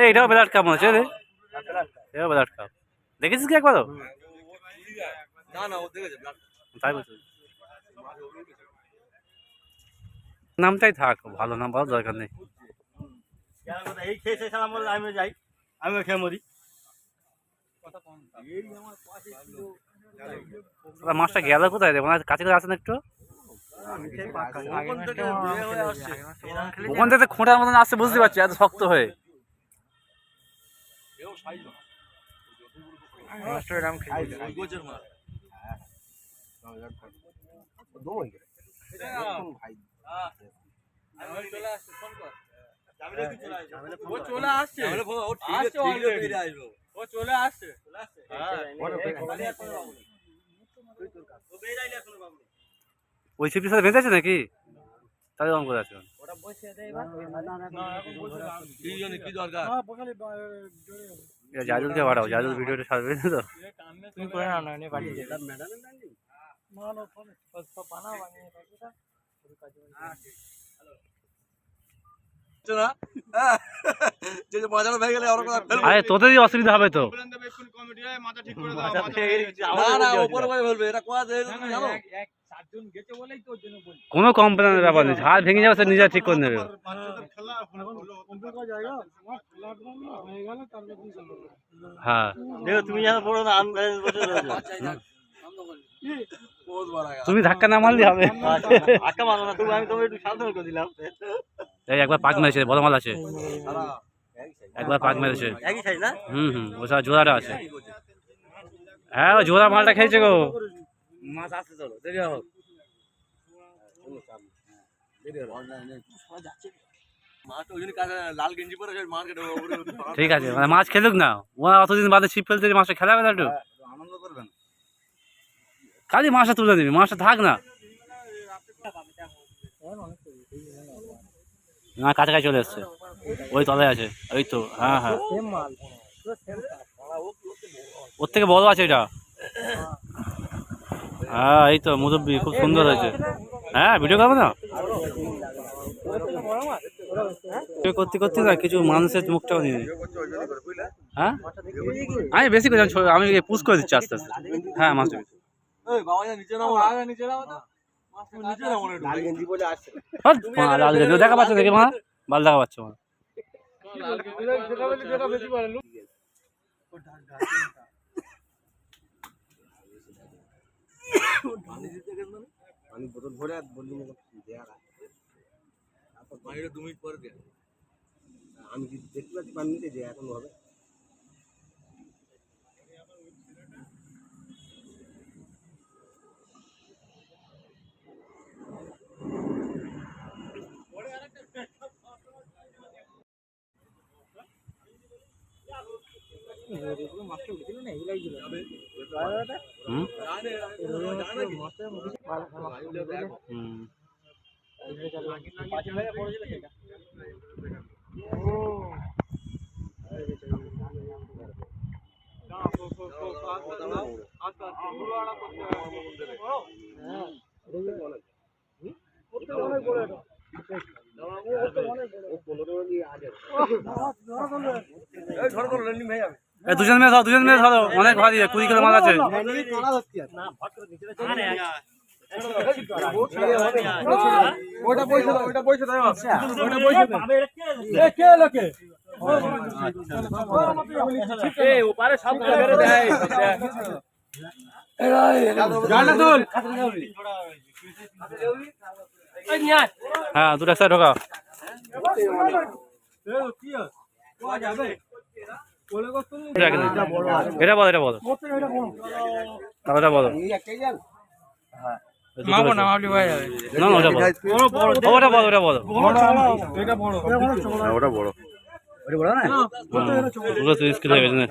এইটাও blood carp মনে হচ্ছে রে, এটাও ব্লাড কাপ। দেখেছিস কি একবারও? তাই বলছি, নামটাই থাক, ভালো নাম বলার দরকার নেই। এই খেয়ে আমি যাই, আমিও খেয়ে মরি। মাছটা গেল কোথায় রে? কাছে করে আসেন একটু। ওখান থেকে খোঁটার মতন আসছে, বুঝতে পারছি এত শক্ত হয়ে। ওই ছিপটির সাথে বেঁধেছে নাকি? তাহলে অঙ্ক আছে। জাজুলকে বাড়াও, জাজুল ভিডিওটা ছাড়বে তো। তুমি করে নাও না বাড়ি আরে তোদেরই অসুবিধা হবে তো। কোনো কমপ্লেনের ব্যাপার নেই, ঝাড় ভেঙে যাবে সে নিজে ঠিক করে নেবে। হ্যাঁ তুমি যেন পড়ো না, তুমি ধাক্কা না মারলে হবে। ধাক্কা মারো না তুমি, আমি তোমাকে একটু সাবধান করে দিলাম। এই একবার পাক মেরেছে, বড় মাল আছে, একবার পাক মেরেছে। একই সাইজ না? ও সব জোড়াটা আছে। হ্যাঁ ওই জোড়া মালটা খেয়েছে গো। মাছ আসছে, চলো দেরি হোক। ঠিক আছে, মানে মাছ খেলুক না, ওরা অতদিন বাদে ছিপ ফেলতে মাছটা খেলাবে না একটু আনন্দ করবেন। খালি মাছটা তুলে দিবি, মাছটা থাক না। না কাছাকাছি চলে এসছে, ওই তলায় আছে, ওই তো। হ্যাঁ হ্যাঁ, ওর থেকে বড় আছে এটা। হ্যাঁ এই তো মুরব্বি, খুব সুন্দর হয়েছে। হ্যাঁ ভিডিও করবে না, করতে করতে না কিছু মানুষের মুখটাও নিয়ে। হ্যাঁ আমি বেশি করে আমি পুশ করে দিচ্ছি আস্তে আস্তে। হ্যাঁ মাছটা দেখা পাচ্ছে দেখি মা, বাল দেখা পাচ্ছে মা। আমি বোতল ভরে বললি আমি দেখতে পাচ্ছি পানি নিতে যে এখন হবে। দুজন মেয়ে ধরো, দুজন মেয়ে ধরো, অনেক ভারী, 20 কিলো মাছ আছে। হ্যাঁ দুটো একসাথে ঢোকা। এটা বলো, এটা বলো, এটা বলো। না ওটা বলো, ওটা বলো, ওটা বলো। ওটা বড়, ওটা বড় না, 30 কিলো হয়ে গেছে।